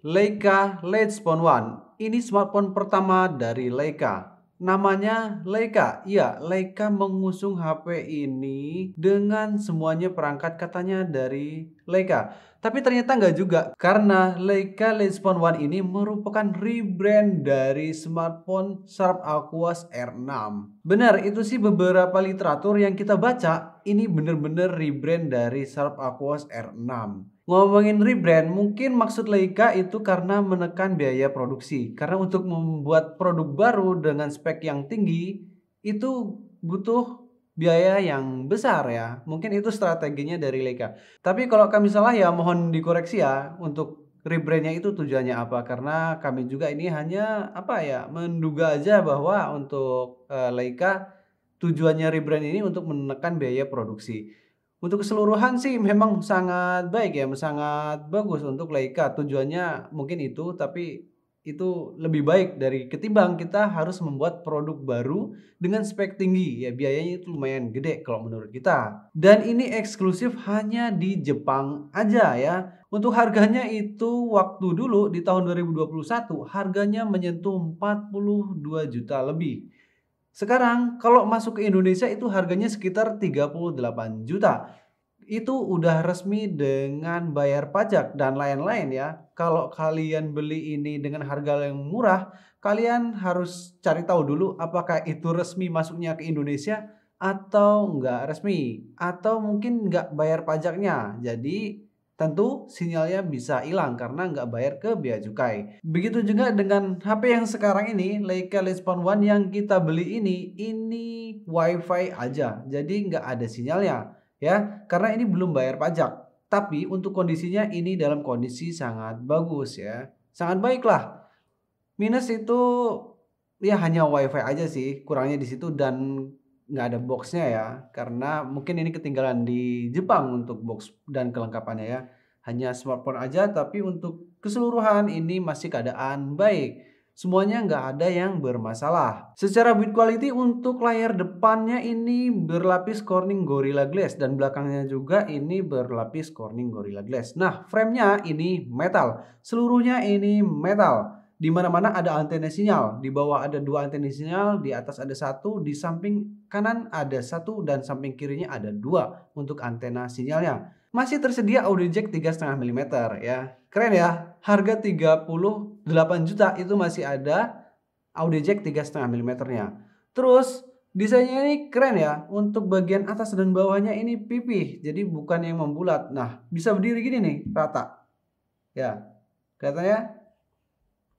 Leica Lightspan One. Ini smartphone pertama dari Leica. Namanya Leica. Iya, Leica mengusung HP ini dengan semuanya perangkat katanya dari Leica. Tapi ternyata nggak juga, karena Leica Lightspan One ini merupakan rebrand dari smartphone Sharp Aquos R6. Benar, itu sih beberapa literatur yang kita baca, ini bener-bener rebrand dari Sharp Aquos R6. Ngomongin rebrand, mungkin maksud Leica itu karena menekan biaya produksi. Karena untuk membuat produk baru dengan spek yang tinggi, itu butuh biaya yang besar ya. Mungkin itu strateginya dari Leica. Tapi kalau kami salah ya mohon dikoreksi ya untuk rebrandnya itu tujuannya apa. Karena kami juga ini hanya apa ya menduga aja bahwa untuk Leica tujuannya rebrand ini untuk menekan biaya produksi. Untuk keseluruhan sih memang sangat baik ya, sangat bagus untuk Leica. Tujuannya mungkin itu, tapi itu lebih baik dari ketimbang kita harus membuat produk baru dengan spek tinggi. Ya biayanya itu lumayan gede kalau menurut kita. Dan ini eksklusif hanya di Jepang aja ya. Untuk harganya itu waktu dulu di tahun 2021 harganya menyentuh 42 juta lebih. Sekarang kalau masuk ke Indonesia itu harganya sekitar 38 juta. Itu udah resmi dengan bayar pajak dan lain-lain ya. Kalau kalian beli ini dengan harga yang murah, kalian harus cari tahu dulu apakah itu resmi masuknya ke Indonesia atau nggak resmi. Atau mungkin nggak bayar pajaknya. Jadi tentu sinyalnya bisa hilang karena nggak bayar ke bea cukai. Begitu juga dengan HP yang sekarang ini, Leica Lightspan One yang kita beli ini WiFi aja, jadi nggak ada sinyalnya ya, karena ini belum bayar pajak. Tapi untuk kondisinya ini dalam kondisi sangat bagus ya, sangat baik lah. Minus itu ya hanya WiFi aja sih, kurangnya di situ dan nggak ada boxnya ya, karena mungkin ini ketinggalan di Jepang untuk box dan kelengkapannya ya. Hanya smartphone aja, tapi untuk keseluruhan ini masih keadaan baik. Semuanya nggak ada yang bermasalah. Secara build quality untuk layar depannya ini berlapis Corning Gorilla Glass dan belakangnya juga ini berlapis Corning Gorilla Glass. Nah, framenya ini metal, seluruhnya ini metal. Di mana-mana ada antena sinyal, di bawah ada dua antena sinyal, di atas ada satu, di samping kanan ada satu, dan samping kirinya ada dua untuk antena sinyalnya. Masih tersedia audio jack 3,5 mm ya. Keren ya, harga 38 juta itu masih ada audio jack 3,5 mm-nya. Terus desainnya ini keren ya, untuk bagian atas dan bawahnya ini pipih, jadi bukan yang membulat. Nah, bisa berdiri gini nih, rata. Ya, kelihatannya.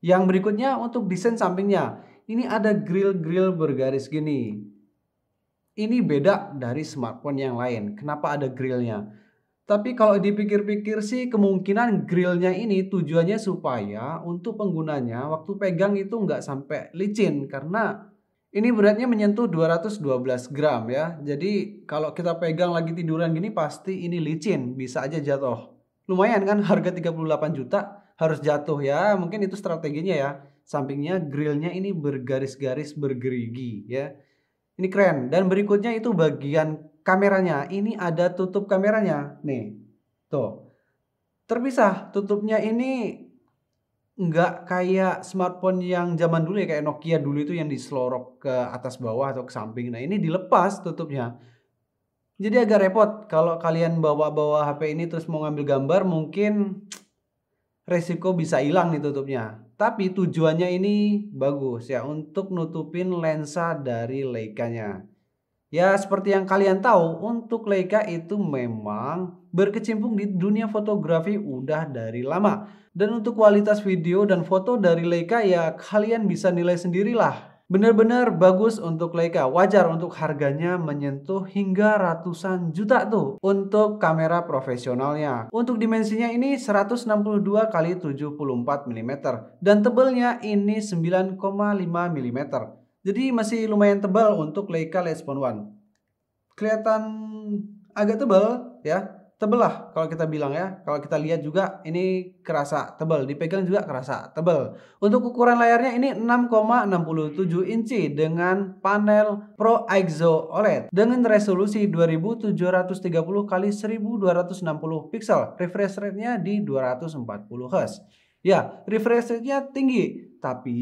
Yang berikutnya untuk desain sampingnya. Ini ada grill-grill bergaris gini. Ini beda dari smartphone yang lain. Kenapa ada grillnya? Tapi kalau dipikir-pikir sih kemungkinan grillnya ini tujuannya supaya untuk penggunanya waktu pegang itu nggak sampai licin. Karena ini beratnya menyentuh 212 gram ya. Jadi kalau kita pegang lagi tiduran gini pasti ini licin. Bisa aja jatuh. Lumayan kan harga 38 juta harus jatuh ya. Mungkin itu strateginya ya. Sampingnya grillnya ini bergaris-garis bergerigi ya. Ini keren. Dan berikutnya itu bagian kameranya. Ini ada tutup kameranya. Nih. Tuh. Terpisah. Tutupnya ini nggak kayak smartphone yang zaman dulu ya. Kayak Nokia dulu itu yang diselorok ke atas bawah atau ke samping. Nah ini dilepas tutupnya. Jadi agak repot kalau kalian bawa-bawa HP ini terus mau ngambil gambar mungkin resiko bisa hilang nih tutupnya. Tapi tujuannya ini bagus ya untuk nutupin lensa dari Leica-nya. Ya seperti yang kalian tahu untuk Leica itu memang berkecimpung di dunia fotografi udah dari lama. Dan untuk kualitas video dan foto dari Leica ya kalian bisa nilai sendirilah. Benar-benar bagus untuk Leica, wajar untuk harganya menyentuh hingga ratusan juta tuh untuk kamera profesionalnya. Untuk dimensinya ini 162 kali 74 mm dan tebelnya ini 9,5 mm. Jadi masih lumayan tebal untuk Leica Lightspan One. Kelihatan agak tebal ya. Tebal lah kalau kita bilang ya. Kalau kita lihat juga ini kerasa tebal. Dipegang juga kerasa tebal. Untuk ukuran layarnya ini 6,67 inci dengan panel Pro ISO OLED. Dengan resolusi 2730 x 1260 pixel. Refresh rate-nya di 240 Hz. Ya, refresh rate-nya tinggi. Tapi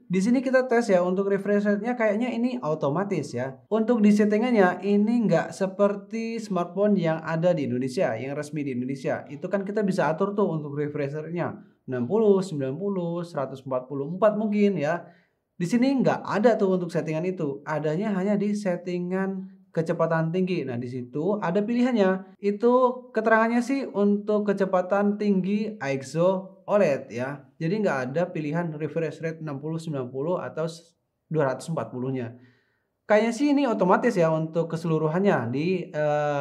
di sini kita tes ya, untuk refresh rate-nya kayaknya ini otomatis ya. Untuk di settingannya ini nggak seperti smartphone yang ada di Indonesia, yang resmi di Indonesia. Itu kan kita bisa atur tuh untuk refresh rate-nya 60, 90, 144 mungkin ya. Di sini nggak ada tuh untuk settingan itu. Adanya hanya di settingan kecepatan tinggi. Nah, di situ ada pilihannya. Itu keterangannya sih untuk kecepatan tinggi ISO OLED ya. Jadi nggak ada pilihan refresh rate 60, 90 atau 240-nya. Kayaknya sih ini otomatis ya untuk keseluruhannya di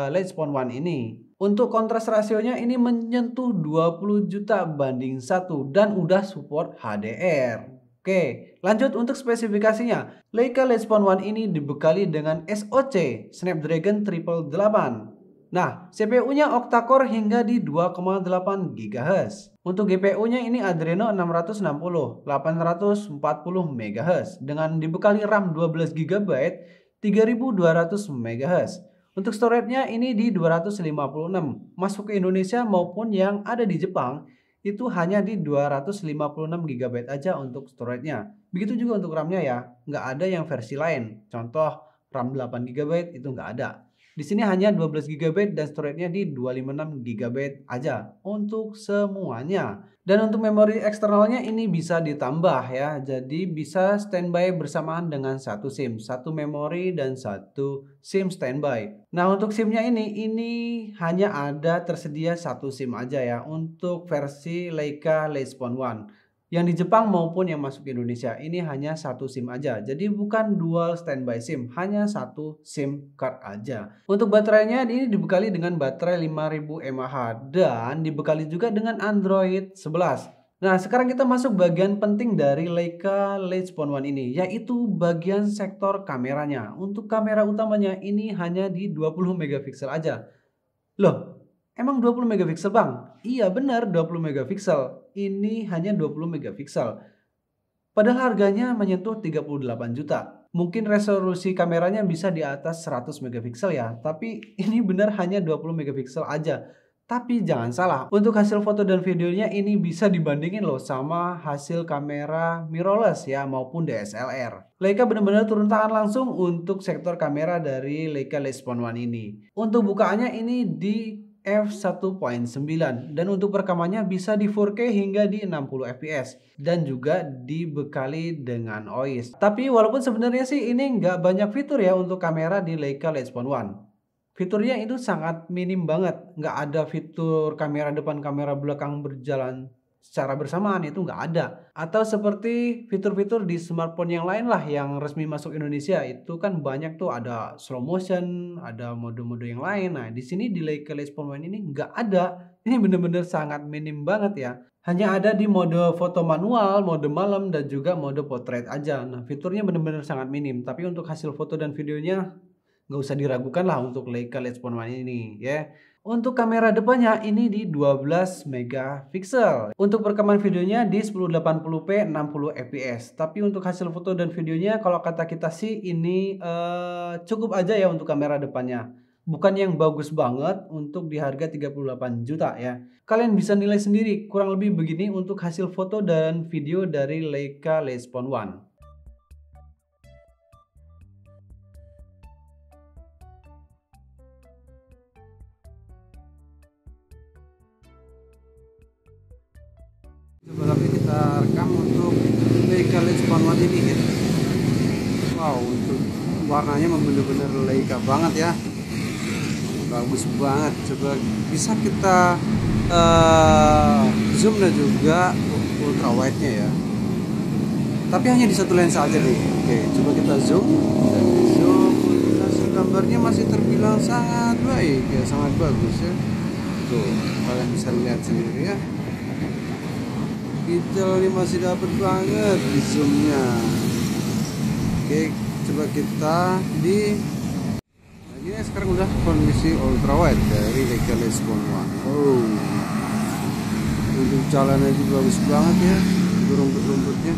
Lightspawn One ini. Untuk kontras rasionya ini menyentuh 20 juta banding 1 dan udah support HDR. Oke, lanjut untuk spesifikasinya. Leica Lightspawn One ini dibekali dengan SoC Snapdragon 888. Nah, CPU-nya octa-core hingga di 2,8 GHz. Untuk GPU-nya ini Adreno 660, 840 MHz dengan dibekali RAM 12 GB, 3200 MHz. Untuk storage-nya ini di 256. Masuk ke Indonesia maupun yang ada di Jepang itu hanya di 256 GB aja untuk storage-nya. Begitu juga untuk RAM-nya ya, nggak ada yang versi lain. Contoh RAM 8 GB itu nggak ada. Di sini hanya 12 GB dan storage-nya di 256 GB aja untuk semuanya. Dan untuk memori eksternalnya ini bisa ditambah ya. Jadi bisa standby bersamaan dengan satu SIM, satu memori dan satu SIM standby. Nah, untuk SIM-nya ini hanya ada tersedia satu SIM aja ya untuk versi Leica Lightspawn One. Yang di Jepang maupun yang masuk ke Indonesia ini hanya satu SIM aja. Jadi bukan dual standby SIM, hanya satu SIM card aja. Untuk baterainya ini dibekali dengan baterai 5000 mAh dan dibekali juga dengan Android 11. Nah, sekarang kita masuk bagian penting dari Leica Lightspawn One ini, yaitu bagian sektor kameranya. Untuk kamera utamanya ini hanya di 20 megapiksel aja. Loh, emang 20 megapiksel bang? Iya benar 20 megapiksel. Ini hanya 20 megapiksel. Padahal harganya menyentuh 38 juta. Mungkin resolusi kameranya bisa di atas 100 megapiksel ya. Tapi ini benar hanya 20 megapiksel aja. Tapi jangan salah, untuk hasil foto dan videonya ini bisa dibandingin loh sama hasil kamera mirrorless ya maupun DSLR. Leica benar-benar turun tangan langsung untuk sektor kamera dari Leica Lightspawn One ini. Untuk bukaannya ini di f1.9 dan untuk perekamannya bisa di 4K hingga di 60 fps dan juga dibekali dengan OIS. Tapi walaupun sebenarnya sih ini nggak banyak fitur ya untuk kamera di Leica Lightspawn One. Fiturnya itu sangat minim banget, nggak ada fitur kamera depan kamera belakang berjalan secara bersamaan, itu nggak ada. Atau seperti fitur-fitur di smartphone yang lain lah yang resmi masuk Indonesia, itu kan banyak tuh, ada slow motion, ada mode-mode yang lain. Nah, di sini di Leica Lightspawn One ini nggak ada. Ini bener-bener sangat minim banget ya. Hanya ada di mode foto manual, mode malam, dan juga mode portrait aja. Nah, fiturnya bener-bener sangat minim. Tapi untuk hasil foto dan videonya nggak usah diragukan lah untuk Leica Lightspawn One ini ya. Untuk kamera depannya ini di 12 megapiksel. Untuk perekaman videonya di 1080p 60 fps. Tapi untuk hasil foto dan videonya kalau kata kita sih ini cukup aja ya untuk kamera depannya. Bukan yang bagus banget untuk di harga 38 juta ya. Kalian bisa nilai sendiri kurang lebih begini untuk hasil foto dan video dari Leica Lightspawn One. Coba lagi kita rekam untuk Leica Lightspawn One ini ya. Wow, untuk warnanya bener-bener Leica banget ya, bagus banget. Coba bisa kita zoom dan juga ultra wide nya ya, tapi hanya di satu lensa aja nih. Oke, coba kita zoom. Hasil gambarnya masih terbilang sangat baik ya, sangat bagus ya. Tuh, kalian bisa lihat sendiri ya, detail ini masih dapat banget di zoomnya. Oke, coba kita di ini sekarang udah kondisi ultra wide dari Leica Lightspawn One. Oh, untuk jalannya juga bagus banget ya, rumput-rumputnya,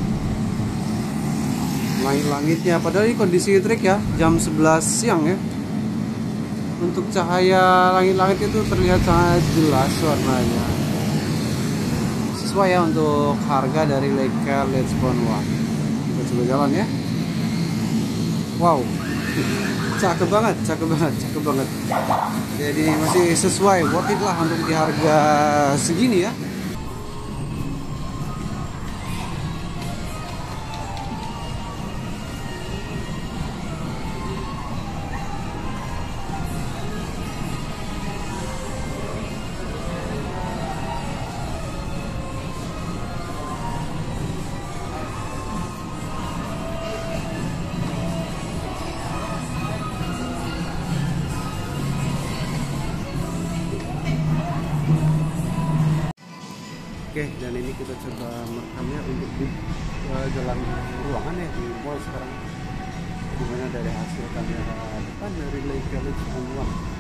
langit-langitnya. Padahal ini kondisi trik ya, jam 11 siang ya. Untuk cahaya langit-langit itu terlihat sangat jelas warnanya. sesuai ya untuk harga dari Leica LED Spawn 1. Kita coba jalan ya. Wow, cakep banget, cakep banget, cakep banget. Jadi masih sesuai, worth it lah untuk di harga segini ya. Oke, dan ini kita coba merekamnya untuk di jalan ruangan ya di mall sekarang. Dimana dari hasil kamera depan dari Leica LED Spawn 1.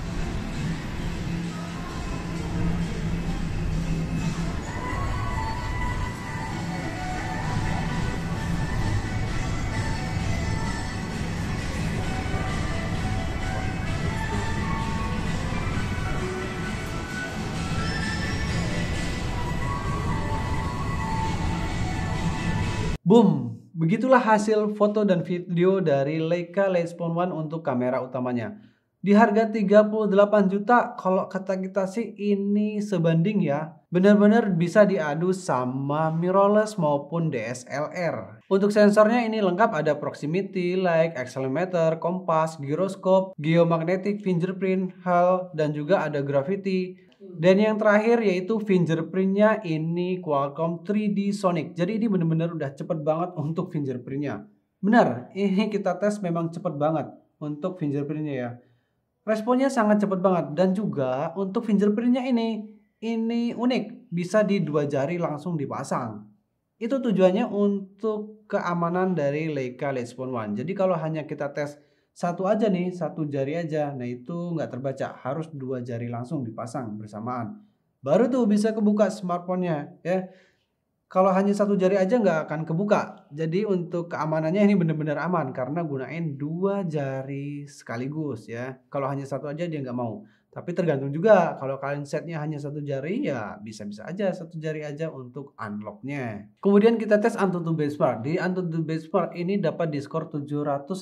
Boom! Begitulah hasil foto dan video dari Leica LED Spawn 1 untuk kamera utamanya. Di harga 38 juta, kalau kata kita sih ini sebanding ya. Benar-benar bisa diadu sama mirrorless maupun DSLR. Untuk sensornya ini lengkap, ada proximity, light, accelerometer, kompas, gyroscope, geomagnetic fingerprint, HAL, dan juga ada gravity. Dan yang terakhir yaitu fingerprintnya ini Qualcomm 3D Sonic. Jadi ini benar-benar udah cepet banget untuk fingerprintnya. Benar, ini kita tes memang cepet banget untuk fingerprintnya ya. Responnya sangat cepet banget, dan juga untuk fingerprintnya ini unik, bisa di 2 jari langsung dipasang. Itu tujuannya untuk keamanan dari Leica LED Spawn 1. Jadi kalau hanya kita tes satu aja nih, satu jari aja, nah itu nggak terbaca, harus 2 jari langsung dipasang bersamaan. Baru tuh bisa kebuka smartphone-nya ya. Kalau hanya satu jari aja nggak akan kebuka. Jadi untuk keamanannya ini benar-benar aman karena gunain 2 jari sekaligus ya. Kalau hanya satu aja dia nggak mau. Tapi tergantung juga, kalau kalian setnya hanya satu jari ya bisa-bisa aja satu jari aja untuk unlocknya. Kemudian kita tes Antutu Benchmark. Di Antutu Benchmark ini dapat di skor 752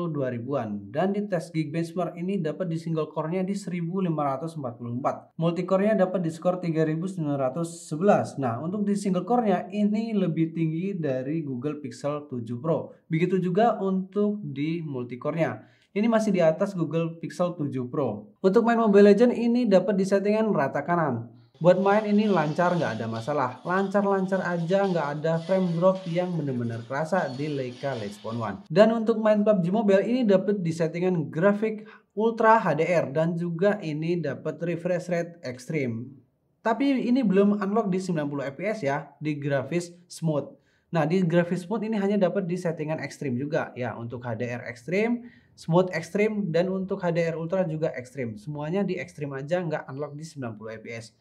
ribuan. Dan di tes Geek Benchmark ini dapat di single core-nya di 1544. Multicore-nya dapat di skor 3911. Nah untuk di single core-nya ini lebih tinggi dari Google Pixel 7 Pro. Begitu juga untuk di multicore-nya. Ini masih di atas Google Pixel 7 Pro. Untuk main Mobile Legends ini dapat di settingan rata kanan. Buat main ini lancar, nggak ada masalah. Lancar-lancar aja, nggak ada frame drop yang benar-benar kerasa di Leica LED Spawn 1. Dan untuk main PUBG Mobile ini dapat di settingan grafik Ultra HDR dan juga ini dapat refresh rate ekstrim. Tapi ini belum unlock di 90 fps ya, di grafis smooth. Nah, di grafis smooth ini hanya dapat di settingan ekstrim juga ya, untuk HDR ekstrim, smooth ekstrim, dan untuk HDR ultra juga ekstrim. Semuanya di ekstrim aja, nggak unlock di 90 fps.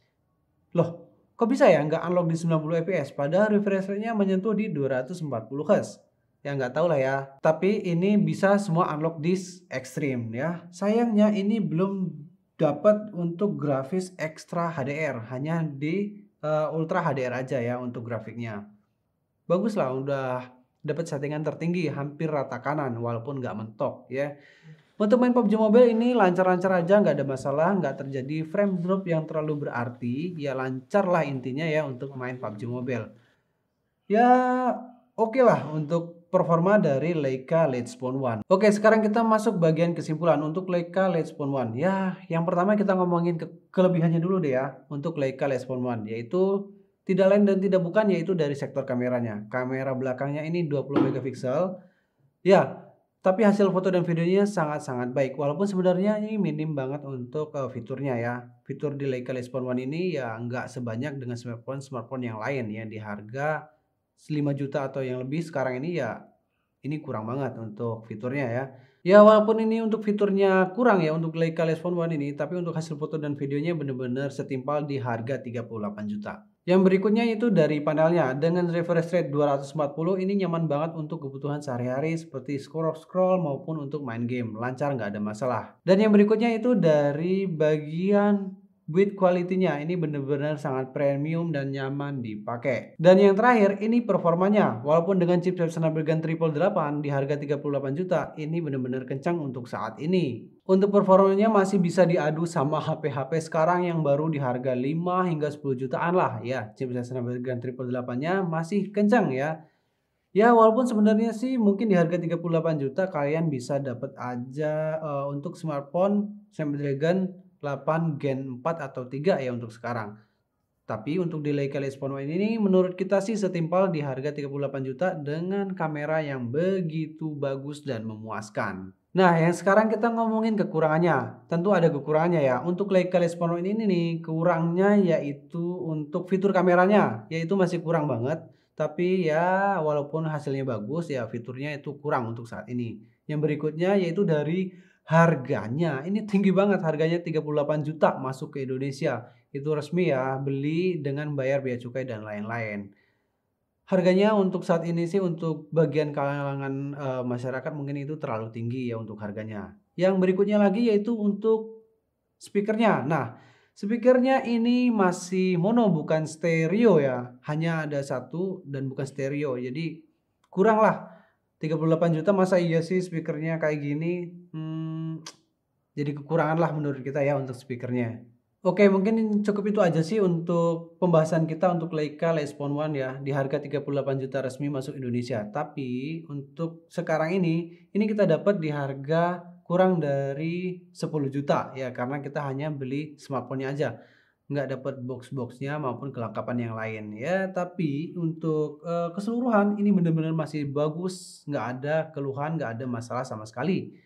Loh, kok bisa ya nggak unlock di 90 fps? Padahal refresh rate-nya menyentuh di 240 Hz. Ya nggak tahu lah ya. Tapi ini bisa semua unlock di ekstrim ya. Sayangnya ini belum dapat untuk grafis ekstra HDR. Hanya di ultra HDR aja ya untuk grafiknya. Bagus lah, udah dapat settingan tertinggi, hampir rata kanan walaupun nggak mentok ya. Untuk main PUBG Mobile ini lancar-lancar aja, nggak ada masalah, nggak terjadi frame drop yang terlalu berarti, ya lancar lah intinya ya untuk main PUBG Mobile. Ya oke lah untuk performa dari Leica LED Spawn 1. Oke, sekarang kita masuk bagian kesimpulan untuk Leica LED Spawn 1. Ya, yang pertama kita ngomongin kelebihannya dulu deh ya untuk Leica LED Spawn 1, yaitu tidak lain dan tidak bukan yaitu dari sektor kameranya. Kamera belakangnya ini 20 megapiksel. Ya, tapi hasil foto dan videonya sangat-sangat baik. Walaupun sebenarnya ini minim banget untuk fiturnya ya. Fitur di Leica LED Spawn 1 ini ya nggak sebanyak dengan smartphone yang lain ya. Di harga 5 juta atau yang lebih sekarang ini ya ini kurang banget untuk fiturnya ya. Ya walaupun ini untuk fiturnya kurang ya untuk Leica LED Spawn 1 ini, tapi untuk hasil foto dan videonya benar-benar setimpal di harga 38 juta. Yang berikutnya itu dari panelnya, dengan refresh rate 240 ini nyaman banget untuk kebutuhan sehari-hari seperti scroll-scroll maupun untuk main game, lancar nggak ada masalah. Dan yang berikutnya itu dari bagian Build quality-nya ini benar-benar sangat premium dan nyaman dipakai. Dan yang terakhir ini performanya. Walaupun dengan chipset Snapdragon 888 di harga 38 juta, ini benar-benar kencang untuk saat ini. Untuk performanya masih bisa diadu sama HP-HP sekarang yang baru di harga 5 hingga 10 jutaan lah ya. Chipset Snapdragon 888-nya masih kencang ya. Ya walaupun sebenarnya sih mungkin di harga 38 juta kalian bisa dapat aja untuk smartphone Snapdragon 8 Gen 4 atau 3 ya untuk sekarang. Tapi untuk di Leica Lespon One ini menurut kita sih setimpal di harga 38 juta dengan kamera yang begitu bagus dan memuaskan. Nah, yang sekarang kita ngomongin kekurangannya. Tentu ada kekurangannya ya. Untuk Leica Lespon One ini nih, kurangnya yaitu untuk fitur kameranya, yaitu masih kurang banget. Tapi ya walaupun hasilnya bagus ya fiturnya itu kurang untuk saat ini. Yang berikutnya yaitu dari harganya. Ini tinggi banget harganya 38 juta masuk ke Indonesia. Itu resmi ya, beli dengan bayar bea cukai dan lain-lain. Harganya untuk saat ini sih untuk bagian kalangan, masyarakat mungkin itu terlalu tinggi ya untuk harganya. Yang berikutnya lagi yaitu untuk speakernya. Nah, speakernya ini masih mono bukan stereo ya, hanya ada satu dan bukan stereo. Jadi kuranglah 38 juta masa iya sih speakernya kayak gini, jadi kekurangan lah menurut kita ya untuk speakernya. Oke, mungkin cukup itu aja sih untuk pembahasan kita untuk Leica Lespon One ya, di harga 38 juta resmi masuk Indonesia. Tapi untuk sekarang ini kita dapat di harga kurang dari 10 juta ya, karena kita hanya beli smartphone-nya aja. Nggak dapat box-boxnya maupun kelengkapan yang lain ya. Tapi untuk keseluruhan ini benar-benar masih bagus, nggak ada keluhan, nggak ada masalah sama sekali.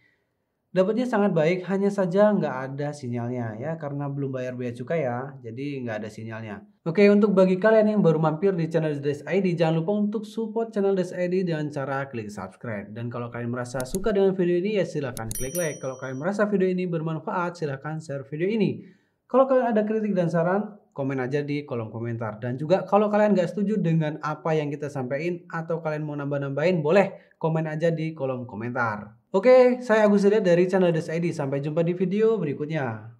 Dapatnya sangat baik, hanya saja nggak ada sinyalnya ya, karena belum bayar bea cukai ya, jadi nggak ada sinyalnya. Oke, untuk bagi kalian yang baru mampir di channel Des ID, jangan lupa untuk support channel Des ID dengan cara klik subscribe. Dan kalau kalian merasa suka dengan video ini, ya silahkan klik like. Kalau kalian merasa video ini bermanfaat, silahkan share video ini. Kalau kalian ada kritik dan saran, komen aja di kolom komentar. Dan juga kalau kalian nggak setuju dengan apa yang kita sampaikan atau kalian mau nambah-nambahin, boleh komen aja di kolom komentar. Oke, saya Agus Ria dari channel Des ID. Sampai jumpa di video berikutnya.